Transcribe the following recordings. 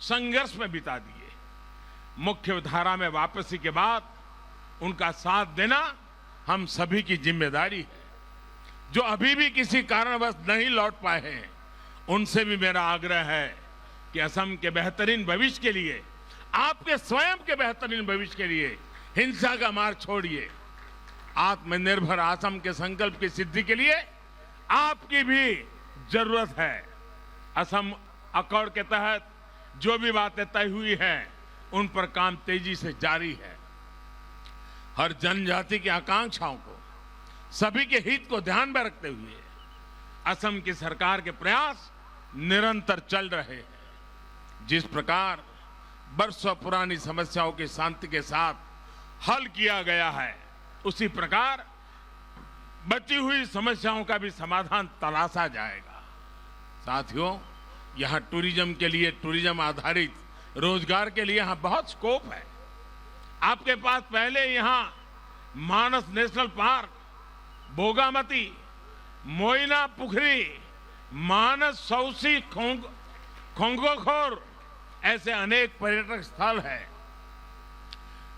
संघर्ष में बिता दिए। मुख्य धारा में वापसी के बाद उनका साथ देना हम सभी की जिम्मेदारी है। जो अभी भी किसी कारणवश नहीं लौट पाए हैं, उनसे भी मेरा आग्रह है कि असम के बेहतरीन भविष्य के लिए, आपके स्वयं के बेहतरीन भविष्य के लिए हिंसा का मार्ग छोड़िए। आत्मनिर्भर असम के संकल्प की सिद्धि के लिए आपकी भी जरूरत है। असम अकॉर्ड के तहत जो भी बातें तय हुई हैं, उन पर काम तेजी से जारी है। हर जनजाति की आकांक्षाओं को, सभी के हित को ध्यान में रखते हुए असम की सरकार के प्रयास निरंतर चल रहे हैं। जिस प्रकार वर्षों पुरानी समस्याओं की शांति के साथ हल किया गया है, उसी प्रकार बची हुई समस्याओं का भी समाधान तलाशा जाएगा। साथियों, यहां टूरिज्म के लिए, टूरिज्म आधारित रोजगार के लिए यहां बहुत स्कोप है। आपके पास पहले यहां मानस नेशनल पार्क, बोगामती, मोइना पुखरी, मानस सौसी, खोंगोखोर ऐसे अनेक पर्यटक स्थल हैं।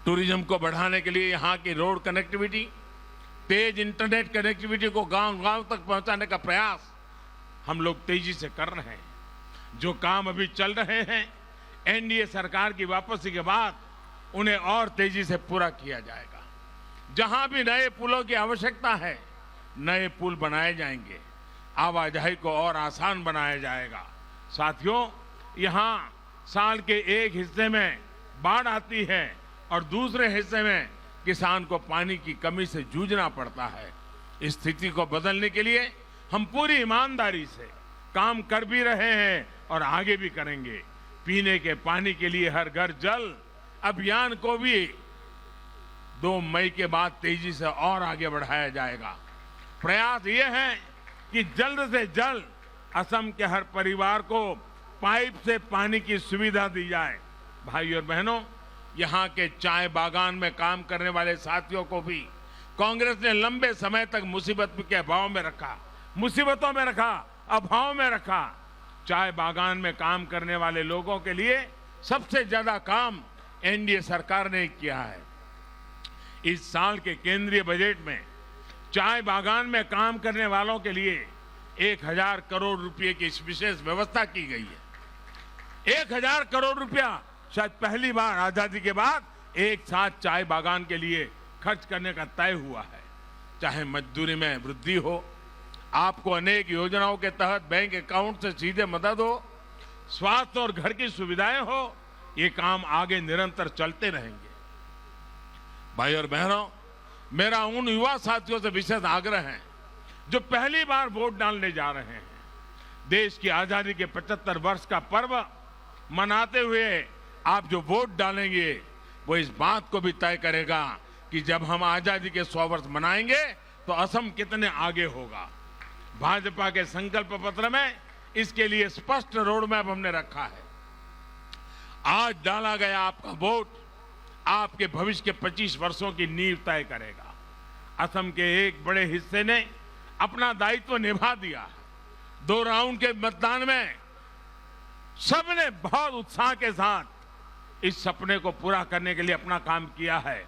टूरिज्म को बढ़ाने के लिए यहां की रोड कनेक्टिविटी, तेज इंटरनेट कनेक्टिविटी को गांव-गांव तक पहुंचाने का प्रयास हम लोग तेजी से कर रहे हैं। जो काम अभी चल रहे हैं, एनडीए सरकार की वापसी के बाद उन्हें और तेजी से पूरा किया जाएगा। जहां भी नए पुलों की आवश्यकता है, नए पुल बनाए जाएंगे, आवाजाही को और आसान बनाया जाएगा। साथियों, यहां साल के एक हिस्से में बाढ़ आती है और दूसरे हिस्से में किसान को पानी की कमी से जूझना पड़ता है। इस स्थिति को बदलने के लिए हम पूरी ईमानदारी से काम कर भी रहे हैं और आगे भी करेंगे। पीने के पानी के लिए हर घर जल अभियान को भी 2 मई के बाद तेजी से और आगे बढ़ाया जाएगा। प्रयास ये है कि जल्द से जल्द असम के हर परिवार को पाइप से पानी की सुविधा दी जाए। भाइयों और बहनों, यहाँ के चाय बागान में काम करने वाले साथियों को भी कांग्रेस ने लंबे समय तक मुसीबतों में रखा, अभाव में रखा। चाय बागान में काम करने वाले लोगों के लिए सबसे ज्यादा काम एनडीए सरकार ने किया है। इस साल के केंद्रीय बजट में चाय बागान में काम करने वालों के लिए 1000 करोड़ रुपए की विशेष व्यवस्था की गई है। 1000 करोड़ रुपया शायद पहली बार आजादी के बाद एक साथ चाय बागान के लिए खर्च करने का तय हुआ है। चाहे मजदूरी में वृद्धि हो, आपको अनेक योजनाओं के तहत बैंक अकाउंट से सीधे मदद हो, स्वास्थ्य और घर की सुविधाएं हो, ये काम आगे निरंतर चलते रहेंगे। भाई और बहनों, मेरा उन युवा साथियों से विशेष आग्रह है जो पहली बार वोट डालने जा रहे हैं। देश की आजादी के 75 वर्ष का पर्व मनाते हुए आप जो वोट डालेंगे, वो इस बात को भी तय करेगा कि जब हम आजादी के 100 वर्ष मनाएंगे तो असम कितने आगे होगा। भाजपा के संकल्प पत्र में इसके लिए स्पष्ट रोड मैप हमने रखा है। आज डाला गया आपका वोट आपके भविष्य के 25 वर्षों की नींव तय करेगा। असम के एक बड़े हिस्से ने अपना दायित्व निभा दिया है। 2 राउंड के मतदान में सबने बहुत उत्साह के साथ इस सपने को पूरा करने के लिए अपना काम किया है।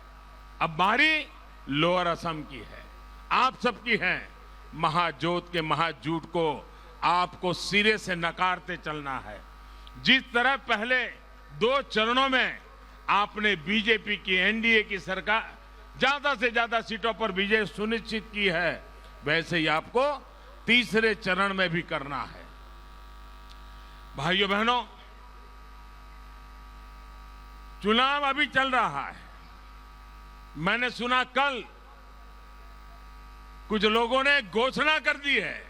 अब बारी लोअर असम की है, आप सबकी है। महाजोत के महाजूट को आपको सिरे से नकारते चलना है। जिस तरह पहले 2 चरणों में आपने बीजेपी की, एनडीए की सरकार ज्यादा से ज्यादा सीटों पर विजय सुनिश्चित की है, वैसे ही आपको तीसरे चरण में भी करना है। भाइयों बहनों, चुनाव अभी चल रहा है। मैंने सुना कल कुछ लोगों ने घोषणा कर दी है।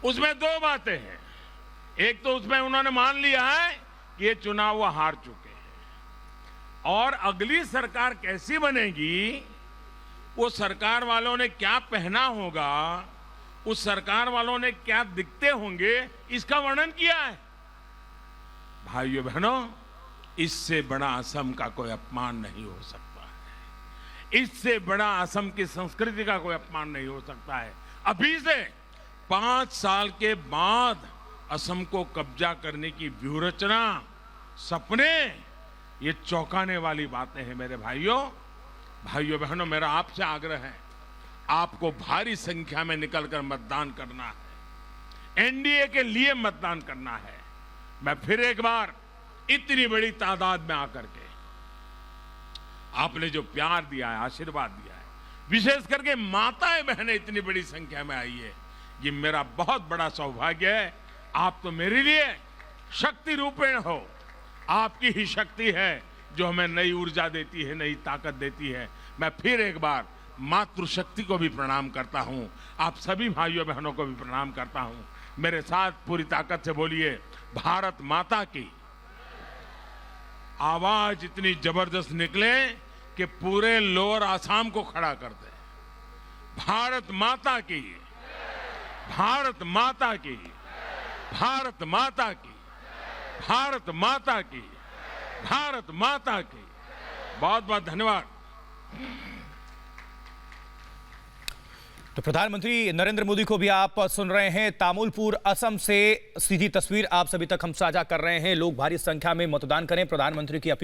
उसमें 2 बातें हैं। एक तो उसमें उन्होंने मान लिया है कि ये चुनाव वो हार चुके हैं, और अगली सरकार कैसी बनेगी, वो सरकार वालों ने क्या पहना होगा, उस सरकार वालों ने क्या दिखते होंगे, इसका वर्णन किया है। भाइयों बहनों, इससे बड़ा असम का कोई अपमान नहीं हो सकता है। इससे बड़ा असम की संस्कृति का कोई अपमान नहीं हो सकता है। अभी से 5 साल के बाद असम को कब्जा करने की व्यूहरचना, सपने, ये चौंकाने वाली बातें हैं मेरे भाइयों बहनों। मेरा आपसे आग्रह है, आपको भारी संख्या में निकलकर मतदान करना है, एनडीए के लिए मतदान करना है। मैं फिर एक बार इतनी बड़ी तादाद में आकर के आपने जो प्यार दिया है, आशीर्वाद दिया है, विशेष करके माताएं बहनें इतनी बड़ी संख्या में आई है, ये मेरा बहुत बड़ा सौभाग्य है। आप तो मेरे लिए शक्ति रूपेण हो, आपकी ही शक्ति है जो हमें नई ऊर्जा देती है, नई ताकत देती है। मैं फिर एक बार मातृशक्ति को भी प्रणाम करता हूं, आप सभी भाइयों बहनों को भी प्रणाम करता हूं। मेरे साथ पूरी ताकत से बोलिए, भारत माता की। आवाज इतनी जबरदस्त निकले कि पूरे लोअर आसाम को खड़ा कर दे। भारत माता की, भारत माता की, भारत माता की, भारत माता की, भारत माता की। बहुत बहुत धन्यवाद। तो प्रधानमंत्री नरेंद्र मोदी को भी आप सुन रहे हैं। तामुलपुर असम से सीधी तस्वीर आप सभी तक हम साझा कर रहे हैं। लोग भारी संख्या में मतदान करें, प्रधानमंत्री की अपील